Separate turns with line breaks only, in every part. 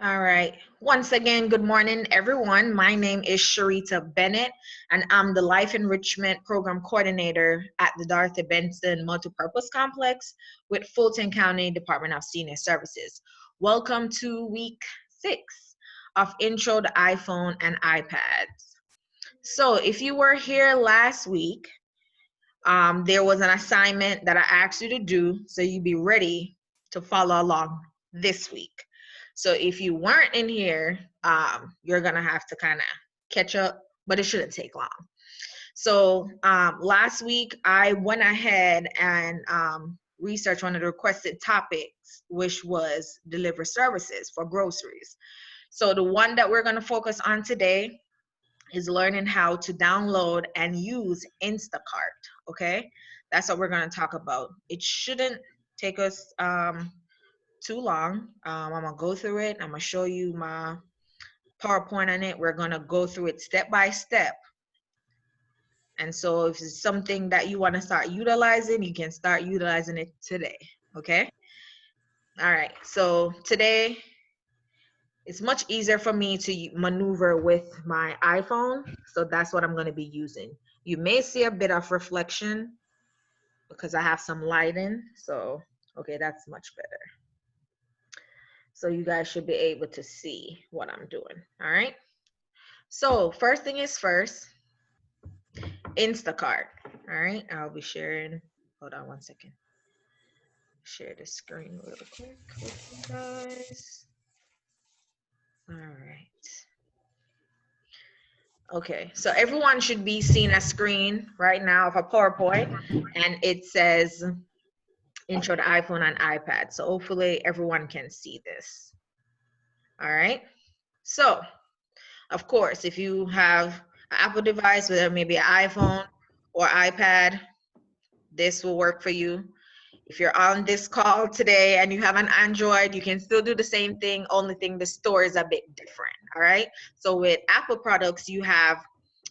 All right. Once again, good morning, everyone. My name is Sharita Bennett, and I'm the Life Enrichment Program Coordinator at the Dorothy Benson Multipurpose Complex with Fulton County Department of Senior Services. Welcome to week 6 of Intro to iPhone and iPads. So, if you were here last week, there was an assignment that I asked you to do so you'd be ready to follow along this week. So if you weren't in here, you're gonna have to kind of catch up, but it shouldn't take long. So last week I went ahead and researched one of the requested topics, which was deliver services for groceries. So the one that we're gonna focus on today is learning how to download and use Instacart. Okay, that's what we're going to talk about. It shouldn't take us too long. I'm going to go through it. I'm going to show you my PowerPoint on it. We're going to go through it step by step. And so if it's something that you want to start utilizing, you can start utilizing it today. Okay. All right. So today, it's much easier for me to maneuver with my iPhone, so that's what I'm going to be using. You may see a bit of reflection because I have some lighting, so okay, that's much better. So you guys should be able to see what I'm doing. All right. So first thing is first, Instacart. All right, I'll be sharing. Hold on one second. Share the screen real quick with you guys. All right. Okay, so everyone should be seeing a screen right now of a PowerPoint, and it says Intro to iPhone and iPad. So hopefully everyone can see this. All right. So, of course, if you have an Apple device, whether maybe an iPhone or iPad, this will work for you. If you're on this call today and you have an Android, you can still do the same thing. Only thing, the store is a bit different. All right. So with Apple products, you have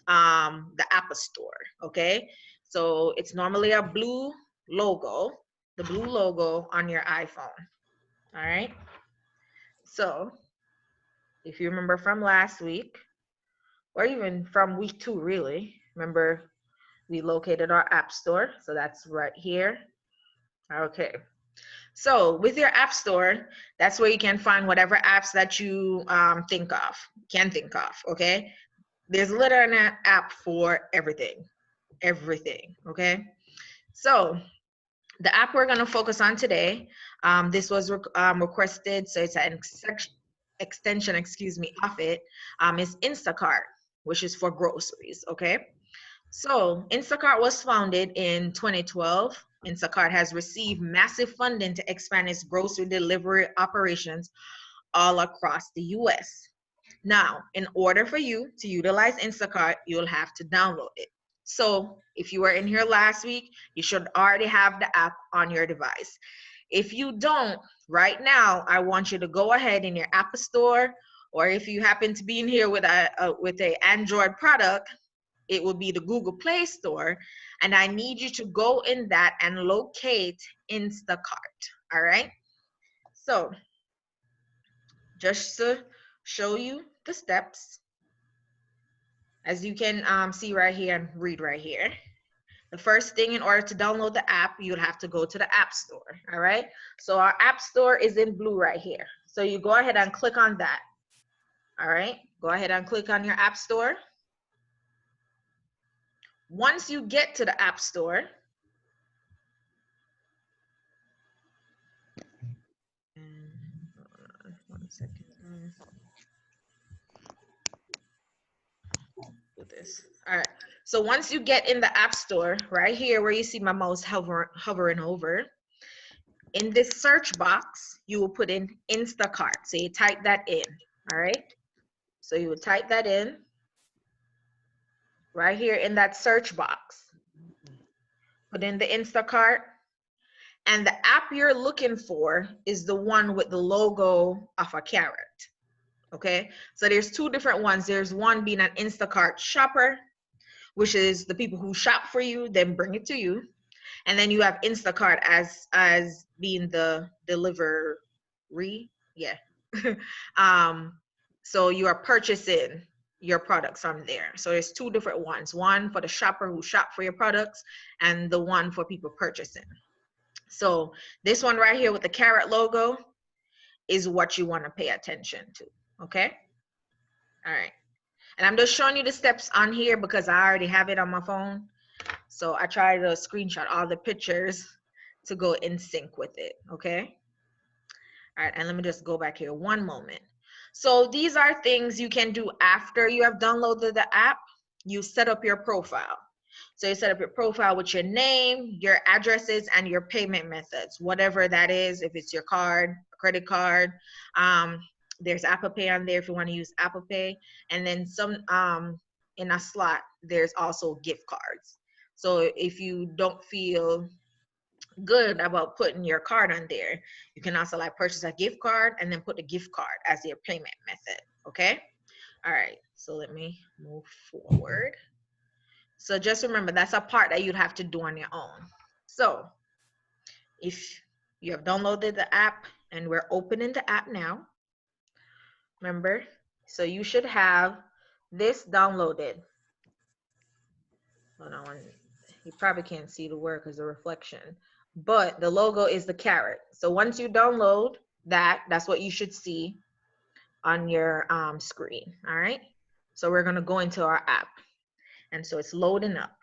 the Apple Store. Okay. So it's normally a blue logo, the blue logo on your iPhone. All right. So if you remember from last week, or even from week 2, really, remember we located our App Store. So that's right here. Okay. So with your App Store, that's where you can find whatever apps that you can think of, okay? There's literally an app for everything, okay? So the app we're gonna focus on today, this was requested, so it's an extension, of it, is Instacart, which is for groceries, okay? So Instacart was founded in 2012. Instacart has received massive funding to expand its grocery delivery operations all across the US. Now, in order for you to utilize Instacart, you'll have to download it. So if you were in here last week, you should already have the app on your device. If you don't, right now, I want you to go ahead in your App Store, or if you happen to be in here with a Android product, it will be the Google Play Store, and I need you to go in that and locate Instacart. All right. So just to show you the steps, as you can see right here and read right here. The first thing, in order to download the app, you'd have to go to the App Store. All right. So our App Store is in blue right here. So you go ahead and click on that. All right. Go ahead and click on your App Store. Once you get to the App Store, one second. Do this. All right. So once you get in the App Store, right here where you see my mouse hovering over, in this search box, you will put in Instacart. So you type that in. All right. So you would type that in right here in that search box. Put in the Instacart. And the app you're looking for is the one with the logo of a carrot. Okay. So there's 2 different ones. There's one being an Instacart shopper, which is the people who shop for you, then bring it to you. And then you have Instacart as being the delivery. Yeah. So you are purchasing your products from there. So there's two different ones, one for the shopper who shop for your products and the one for people purchasing. So this one right here with the carrot logo is what you want to pay attention to. Okay. All right. And I'm just showing you the steps on here because I already have it on my phone. So I try to screenshot all the pictures to go in sync with it. Okay. All right. And let me just go back here one moment. So these are things you can do after you have downloaded the app. You set up your profile. So you set up your profile with your name, your addresses, and your payment methods, whatever that is. If it's your card, credit card, there's Apple Pay on there if you want to use Apple Pay. And then some in a slot, there's also gift cards. So if you don't feel good about putting your card on there, you can also like purchase a gift card and then put the gift card as your payment method. Okay. All right. So let me move forward. So just remember, that's a part that you'd have to do on your own. So if you have downloaded the app, and we're opening the app now, remember, so you should have this downloaded. Hold on, you probably can't see the word because the reflection, but the logo is the carrot. So once you download that, that's what you should see on your screen. All right. So we're going to go into our app. And so it's loading up.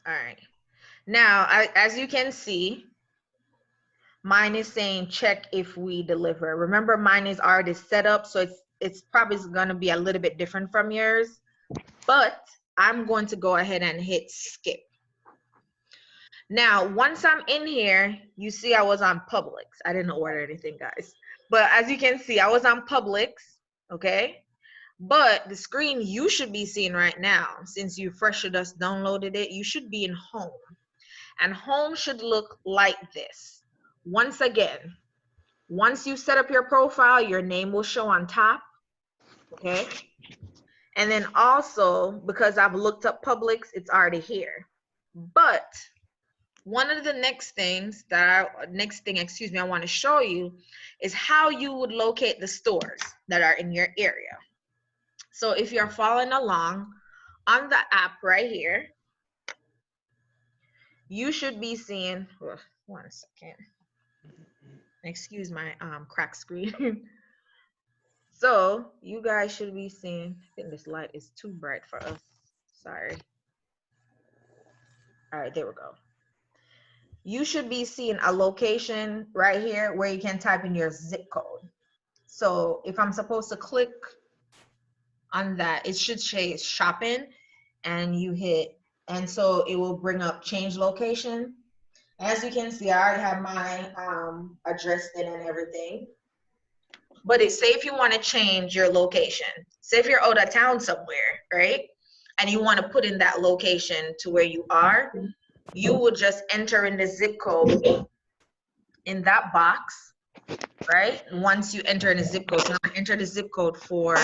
All right. Now, as you can see, mine is saying check if we deliver. Remember, mine is already set up, so it's probably going to be a little bit different from yours. But I'm going to go ahead and hit skip. Now, once I'm in here, you see I was on Publix. I didn't order anything, guys. But as you can see, I was on Publix, okay? But the screen you should be seeing right now, since you freshly just downloaded it, you should be in home. And home should look like this. Once again, once you set up your profile, your name will show on top, okay? And then also, because I've looked up Publix, it's already here. But one of the next things I want to show you is how you would locate the stores that are in your area. So if you're following along on the app right here, you should be seeing, one second, excuse my cracked screen. So you guys should be seeing, I think this light is too bright for us, sorry. All right, there we go. You should be seeing a location right here where you can type in your zip code. So if I'm supposed to click on that, it should say shopping, and you hit, and so it will bring up change location. As you can see, I already have my address in and everything. But it's say if you want to change your location, say if you're out of town somewhere, right? And you want to put in that location to where you are, you would just enter in the zip code in that box, right? Once you enter in the zip code, now enter the zip code for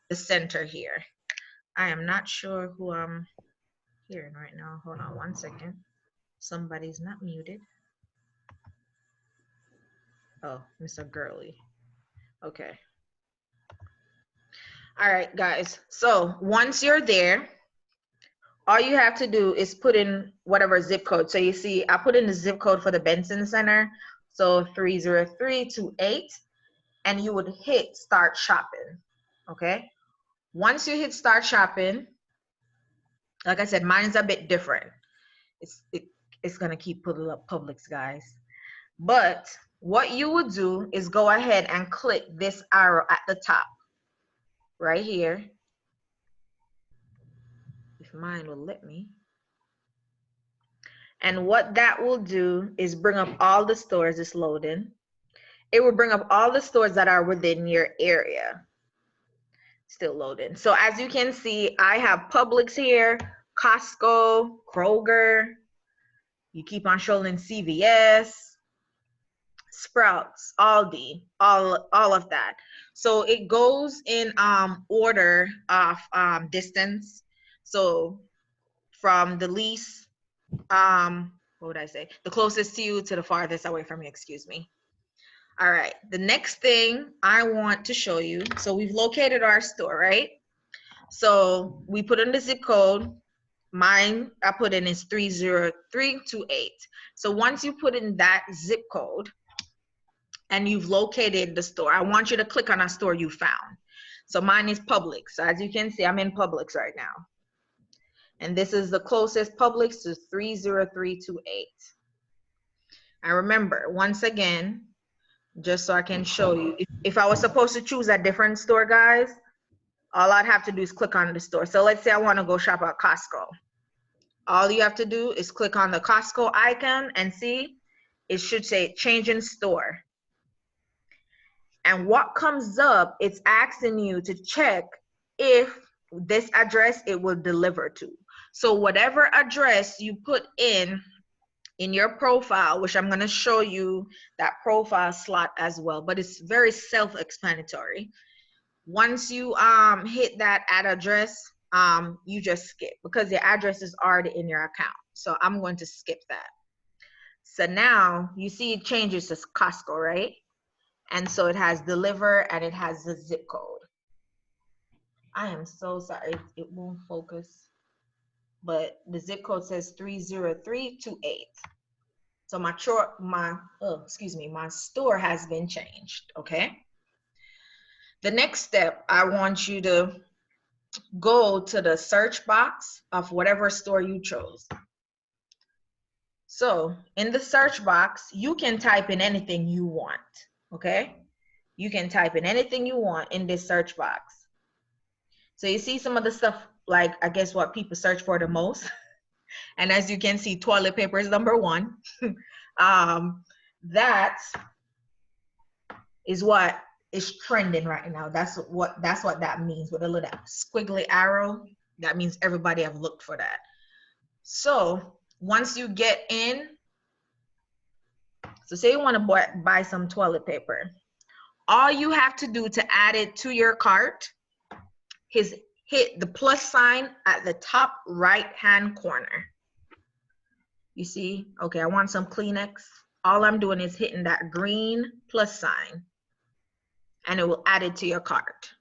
the center here. I am not sure who I'm hearing right now. Hold on one second. Somebody's not muted. Oh, Mr. Gurley. Okay. All right, guys. So once you're there, all you have to do is put in whatever zip code. So you see, I put in the zip code for the Benson Center, so 30328, and you would hit start shopping, okay? Once you hit start shopping, like I said, mine's a bit different. It's gonna keep pulling up Publix, guys. But what you would do is go ahead and click this arrow at the top, right here. If mine will let me. And what that will do is bring up all the stores. It's loading. It will bring up all the stores that are within your area. Still loading. So as you can see, I have Publix here, Costco, Kroger. You keep on showing CVS, Sprouts, Aldi, all of that. So it goes in order of distance. So from the least, what would I say? The closest to you to the farthest away from you, excuse me. All right, the next thing I want to show you, so we've located our store, right? So we put in the zip code. Mine I put in is 30328. So once you put in that zip code and you've located the store, I want you to click on a store you found. So mine is Publix. So as you can see, I'm in Publix right now. And this is the closest Publix to 30328. And remember, once again, just so I can show you, if I was supposed to choose a different store, guys, all I'd have to do is click on the store. So let's say I want to go shop at Costco. All you have to do is click on the Costco icon and see, it should say change in store. And what comes up, it's asking you to check if this address it will deliver to. So whatever address you put in your profile, which I'm going to show you that profile slot as well, but it's very self-explanatory. Once you hit that add address, you just skip because the address is already in your account. So I'm going to skip that. So now you see it changes to Costco, right? And so it has deliver and it has the zip code. I am so sorry, it won't focus, but the zip code says 30328. So my store has been changed, okay? The next step, I want you to go to the search box of whatever store you chose. So in the search box, you can type in anything you want, okay? You can type in anything you want in this search box. So you see some of the stuff, like I guess what people search for the most. And as you can see, toilet paper is number one. That is what is trending right now. That's what that means with a little squiggly arrow. That means everybody have looked for that. So once you get in, so say you want to buy some toilet paper. All you have to do to add it to your cart is hit the plus sign at the top right-hand corner. You see, okay, I want some Kleenex. All I'm doing is hitting that green plus sign and it will add it to your cart.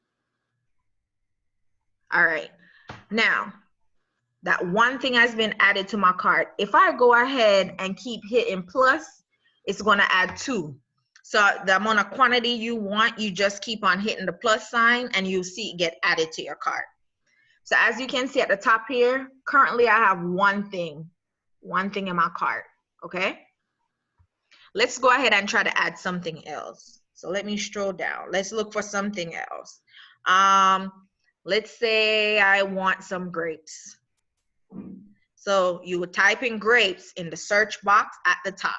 All right, now that one thing has been added to my cart. If I go ahead and keep hitting plus, it's gonna add 2. So the amount of quantity you want, you just keep on hitting the plus sign and you'll see it get added to your cart. So as you can see at the top here, currently I have one thing in my cart, okay? Let's go ahead and try to add something else. So let me stroll down. Let's look for something else. Let's say I want some grapes. So you would type in grapes in the search box at the top.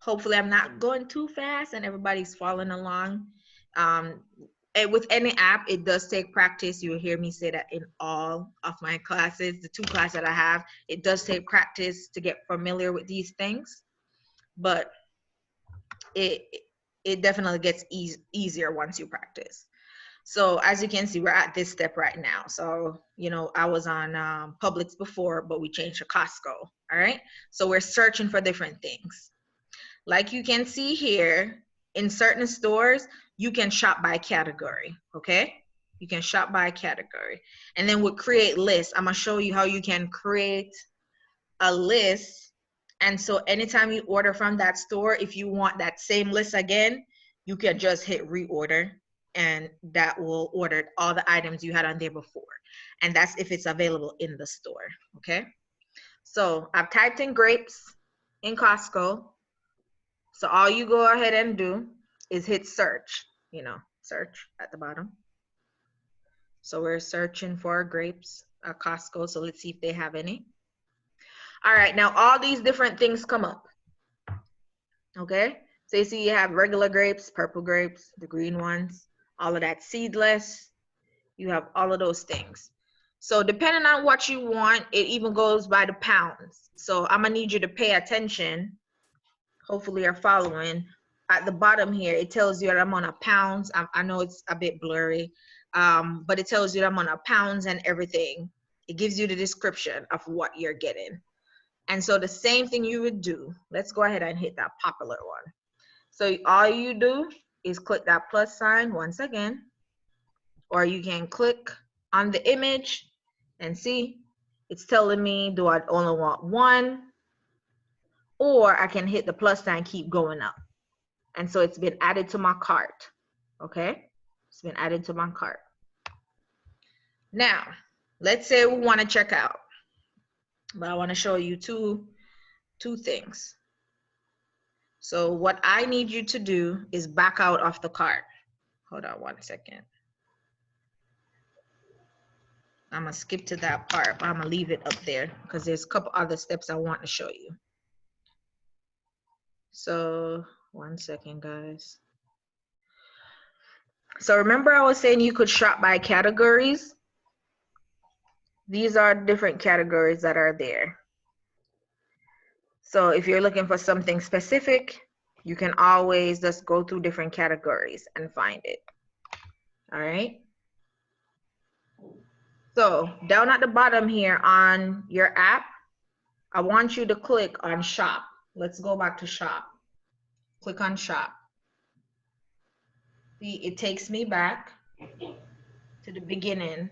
Hopefully I'm not going too fast and everybody's following along. With any app, it does take practice. You'll hear me say that in all of my classes, the 2 classes that I have, it does take practice to get familiar with these things, but it definitely gets easier once you practice. So as you can see, we're at this step right now. So, you know, I was on Publix before, but we changed to Costco, all right? So we're searching for different things. Like you can see here, in certain stores, you can shop by category, okay? You can shop by category. And then we'll create lists. I'm gonna show you how you can create a list. And so anytime you order from that store, if you want that same list again, you can just hit reorder and that will order all the items you had on there before. And that's if it's available in the store, okay? So I've typed in grapes in Costco. So all you go ahead and do is hit search, you know, search at the bottom. So we're searching for grapes at Costco. So let's see if they have any. All right, now all these different things come up, okay? So you see you have regular grapes, purple grapes, the green ones, all of that seedless. You have all of those things. So depending on what you want, it even goes by the pounds. So I'm gonna need you to pay attention. Hopefully you're following. At the bottom here, it tells you the amount of pounds. I know it's a bit blurry, but it tells you the amount of pounds and everything. It gives you the description of what you're getting. And so the same thing you would do, let's go ahead and hit that popular one. So all you do is click that plus sign once again, or you can click on the image and see it's telling me, do I only want one? Or I can hit the plus sign, keep going up. And so it's been added to my cart. Okay, it's been added to my cart. Now, let's say we want to check out, but I want to show you two things. So what I need you to do is back out of the cart. Hold on one second. I'm gonna skip to that part, but I'm gonna leave it up there because there's a couple other steps I want to show you. So one second, guys. So remember I was saying you could shop by categories? These are different categories that are there. So if you're looking for something specific, you can always just go through different categories and find it. All right. So down at the bottom here on your app, I want you to click on shop. Let's go back to shop. Click on shop. See, it takes me back to the beginning.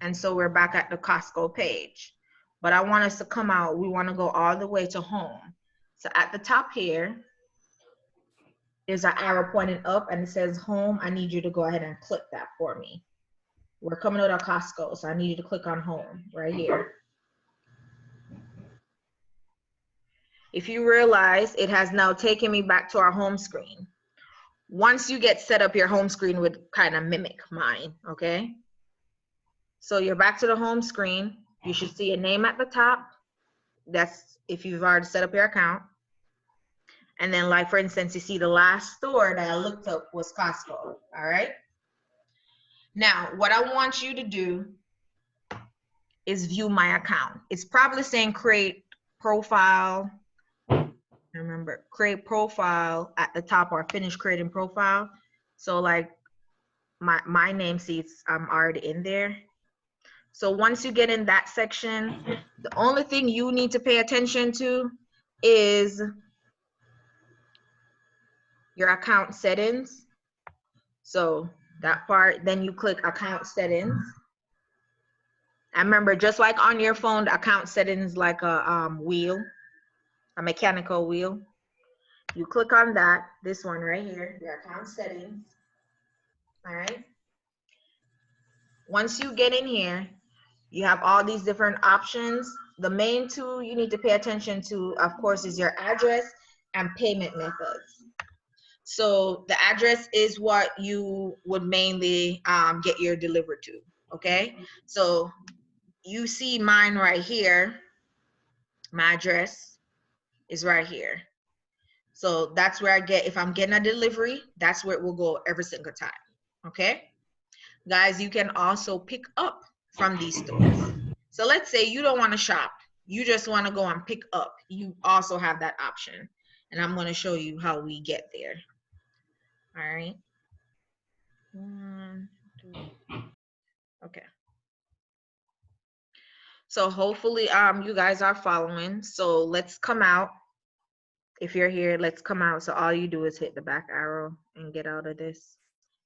And so we're back at the Costco page. But I want us to come out. We want to go all the way to home. So at the top here, there's an arrow pointing up and it says home. I need you to go ahead and click that for me. We're coming out of Costco, so I need you to click on home right here. If you realize, it has now taken me back to our home screen. Once you get set up, your home screen would kind of mimic mine, okay? So you're back to the home screen. You should see a name at the top. That's if you've already set up your account. And then, like, for instance, you see the last store that I looked up was Costco, all right? Now, what I want you to do is view my account. It's probably saying create profile. Remember, create profile at the top or finish creating profile. So like my name seats, I'm already in there. So once you get in that section, the only thing you need to pay attention to is your account settings. So that part, then you click account settings. And remember, just like on your phone, the account settings like a wheel, a mechanical wheel. You click on that, this one right here, your account settings. All right. Once you get in here, you have all these different options. The main two you need to pay attention to, of course, is your address and payment methods. So the address is what you would mainly get your delivered to, okay? So you see mine right here. My address is right here. So that's where I get, if I'm getting a delivery, that's where it will go every single time, okay? Guys, you can also pick up from these stores. So let's say you don't want to shop. You just want to go and pick up. You also have that option. And I'm going to show you how we get there. All right. 1, 2. Okay. So hopefully you guys are following. So let's come out. If you're here, let's come out. So all you do is hit the back arrow and get out of this.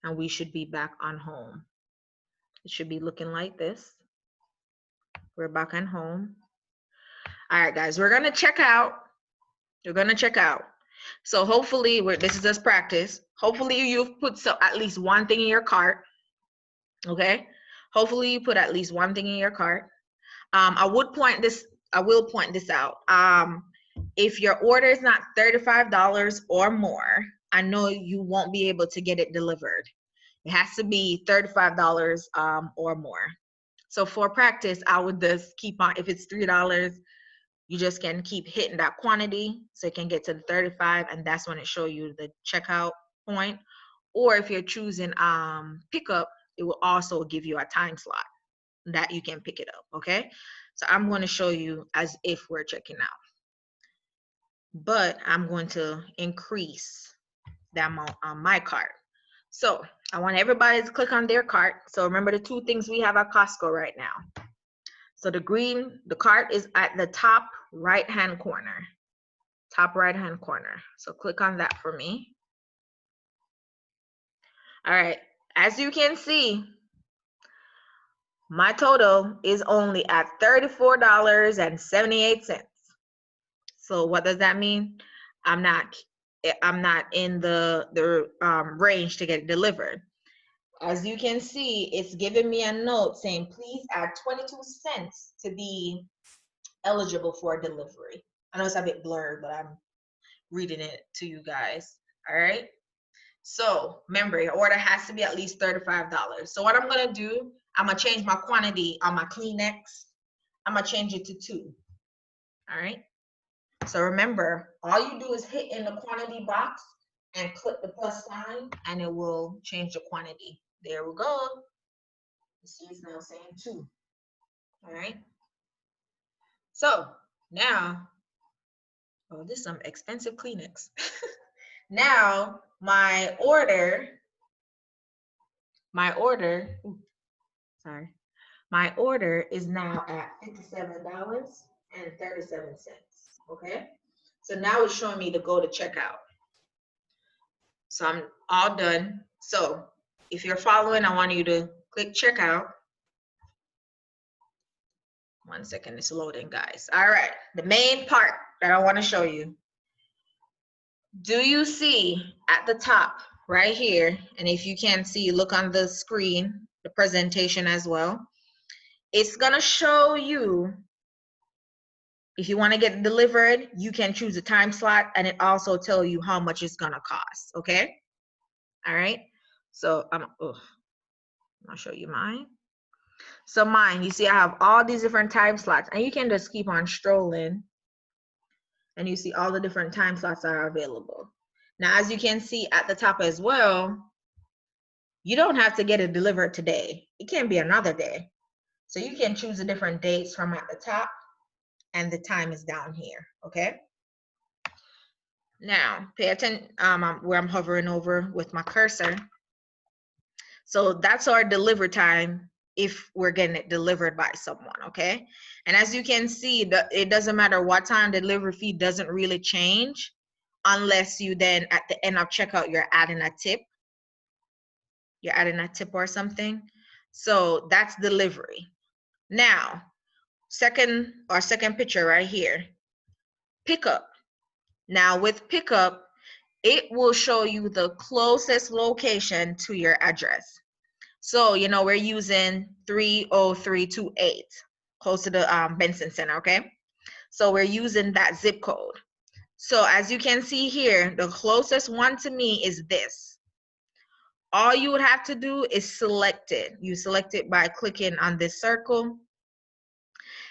And we should be back on home. It should be looking like this. We're back on home. All right, guys, we're going to check out. We're going to check out. So hopefully, this is just practice. Hopefully you've put at least one thing in your cart. Okay? Hopefully you put at least one thing in your cart. I will point this out. If your order is not $35 or more, I know you won't be able to get it delivered. It has to be $35 or more. So for practice, I would just keep on, if it's $3, you just can keep hitting that quantity so it can get to the 35, and that's when it shows you the checkout point. Or if you're choosing pickup, it will also give you a time slot that you can pick it up, okay? So I'm going to show you as if we're checking out. But I'm going to increase the amount on my cart. So I want everybody to click on their cart. So remember the two things we have at Costco right now. So the cart is at the top right hand corner, top right hand corner. So click on that for me. All right, as you can see, my total is only at $34.78. So what does that mean? I'm not in the range to get it delivered. As you can see, it's giving me a note saying, please add 22 cents to be eligible for delivery. I know it's a bit blurred, but I'm reading it to you guys. All right. So remember, your order has to be at least $35. So what I'm gonna do, I'm gonna change my quantity on my Kleenex. I'm gonna change it to 2. All right. So remember, all you do is hit in the quantity box and click the plus sign, and it will change the quantity. There we go. You see, it's now saying 2. All right. So now, oh, this is some expensive Kleenex. Now my order, ooh, sorry, my order is now at $57.37. Okay. So now it's showing me to go to checkout. So I'm all done. So if you're following, I want you to click checkout. 1 second, it's loading, guys. All right, the main part that I want to show you. Do you see at the top right here, and if you can't see, look on the screen, the presentation as well. It's gonna show you, if you want to get it delivered, you can choose a time slot, and it also tell you how much it's gonna cost. Okay. All right. So I'll show you mine. So mine, you see I have all these different time slots, and you can just keep on strolling, and you see all the different time slots that are available. Now, as you can see at the top as well, you don't have to get it delivered today. It can be another day. So you can choose the different dates from at the top, and the time is down here. Okay. Now, pay attention where I'm hovering over with my cursor. So that's our delivery time if we're getting it delivered by someone, okay? And as you can see, it doesn't matter what time, the delivery fee doesn't really change unless you then at the end of checkout, you're adding a tip. You're adding a tip or something. So that's delivery. Now, second picture right here, pickup. Now with pickup, it will show you the closest location to your address. So, you know, we're using 30328, close to the Benson Center, okay? So we're using that zip code. So as you can see here, the closest one to me is this. All you would have to do is select it. You select it by clicking on this circle,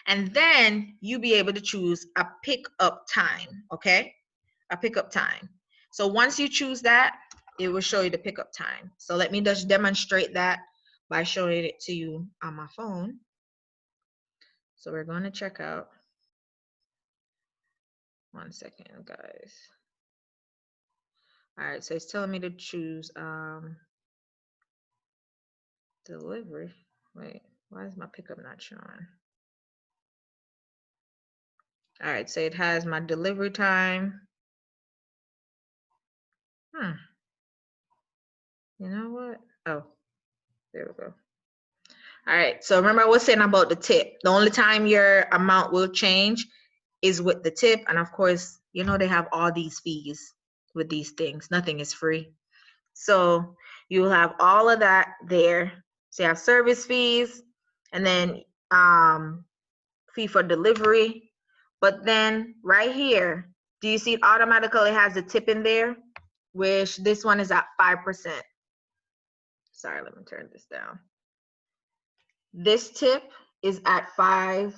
and then you'll be able to choose a pickup time, okay? A pickup time. So once you choose that, it will show you the pickup time. So let me just demonstrate that by showing it to you on my phone. So we're going to check out. 1 second, guys. All right, so it's telling me to choose delivery. Wait, why is my pickup not showing? All right, so it has my delivery time. You know what? Oh, there we go. All right, so remember I was saying about the tip. The only time your amount will change is with the tip. And of course, you know, they have all these fees with these things. Nothing is free. So you'll have all of that there. So you have service fees, and then fee for delivery. But then right here, do you see it automatically has a tip in there? Which this one is at 5%. Sorry, let me turn this down. This tip is at 5%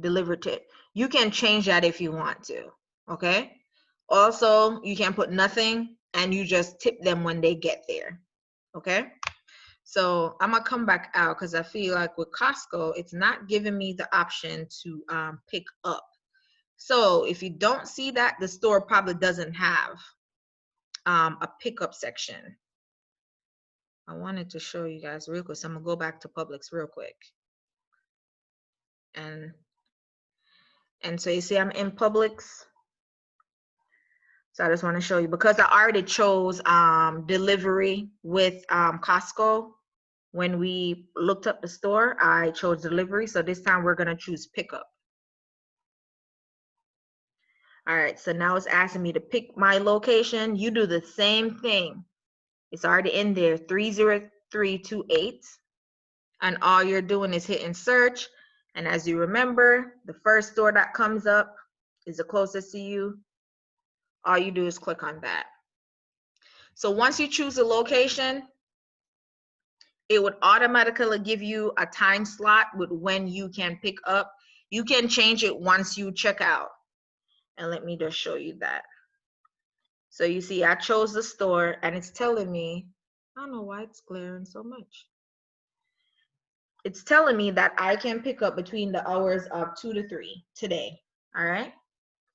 delivery tip. You can change that if you want to, okay? Also, you can put nothing and you just tip them when they get there, okay? So I'm gonna come back out because I feel like with Costco, it's not giving me the option to pick up. So if you don't see that, the store probably doesn't have a pickup section. I wanted to show you guys real quick, so I'm gonna go back to Publix real quick. And And so you see I'm in Publix. So I just want to show you, because I already chose delivery with Costco. When we looked up the store, I chose delivery. So this time we're going to choose pickup. All right, so now it's asking me to pick my location. You do the same thing. It's already in there, 30328. And all you're doing is hitting search. And as you remember, the first store that comes up is the closest to you. All you do is click on that. So once you choose a location, it would automatically give you a time slot with when you can pick up. You can change it once you check out. And let me just show you that. So you see, I chose the store and it's telling me, I don't know why it's glaring so much. It's telling me that I can pick up between the hours of 2 to 3 today. All right.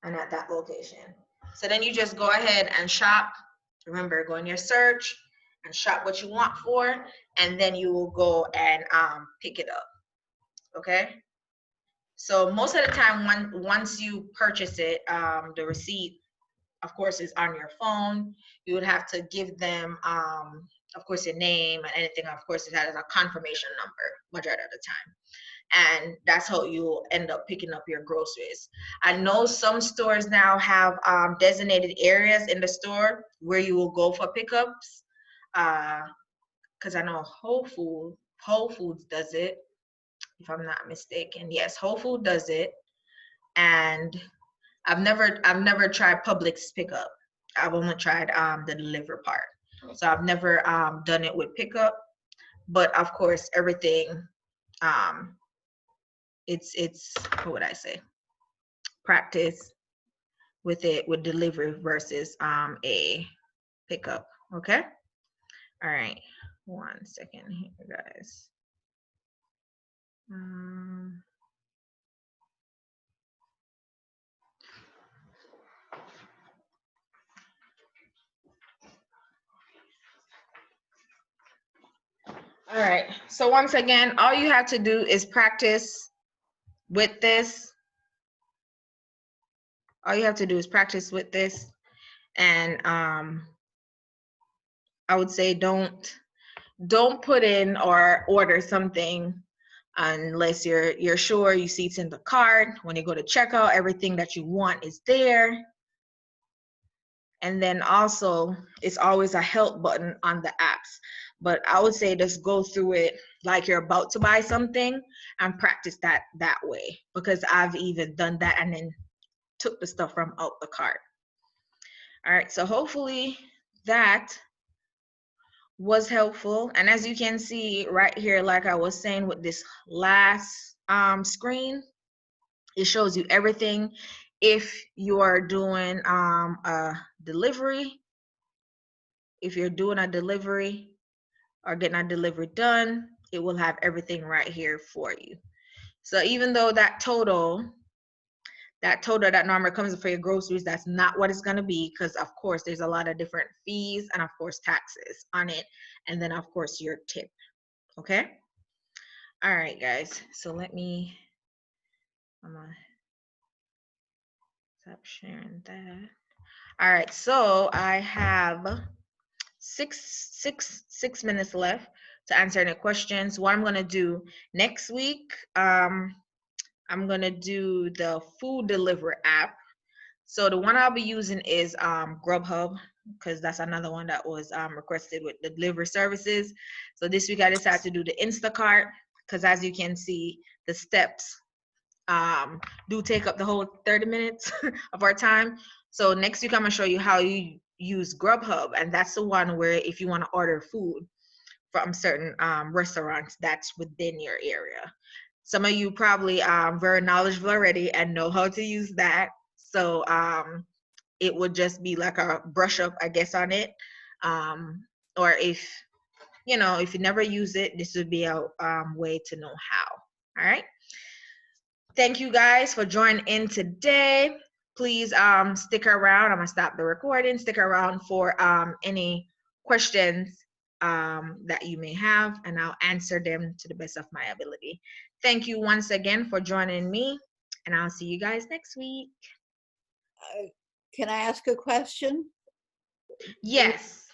And at that location. So then you just go ahead and shop. Remember, go in your search and shop what you want for, and then you will go and pick it up. Okay. So most of the time, once you purchase it, the receipt, of course, is on your phone. You would have to give them, of course, your name and anything. Of course, it has a confirmation number majority of the time. And that's how you end up picking up your groceries. I know some stores now have designated areas in the store where you will go for pickups. Because I know Whole Foods does it, if I'm not mistaken. Yes, Whole Foods does it. And I've never tried Publix pickup. I've only tried the deliver part. So I've never done it with pickup. But of course, everything it's what would I say? Practice with it with delivery versus a pickup. Okay. All right. 1 second here, guys. All right. So once again, all you have to do is practice with this. All you have to do is practice with this. And I would say don't put in or order something unless you're sure you see it's in the cart. When you go to checkout, everything that you want is there. And then also, it's always a help button on the apps. But I would say just go through it like you're about to buy something and practice that way, because I've even done that and then took the stuff from out the cart. All right, so hopefully that was helpful. And as you can see right here, like I was saying with this last screen, it shows you everything. If you are doing a delivery, if you're doing a delivery or getting a delivery done, it will have everything right here for you. So even though that total that normally comes for your groceries, that's not what it's going to be, because of course there's a lot of different fees and of course taxes on it, and then of course your tip. Okay. All right, guys, so I'm gonna stop sharing that. All right, so I have six minutes left to answer any questions. What I'm gonna do next week, I'm gonna do the food delivery app. So the one I'll be using is Grubhub, because that's another one that was requested with the delivery services. So this week I decided to do the Instacart, because as you can see, the steps do take up the whole 30 minutes of our time. So next week I'm gonna show you how you use Grubhub, and that's the one where if you want to order food from certain restaurants that's within your area. Some of you probably very knowledgeable already and know how to use that. So it would just be like a brush up, I guess, on it. Or if you never use it, this would be a way to know how. All right. Thank you guys for joining in today. Please stick around. I'm gonna stop the recording. Stick around for any questions that you may have, and I'll answer them to the best of my ability. Thank you once again for joining me, And I'll see you guys next week.
Can I ask a question?
Yes.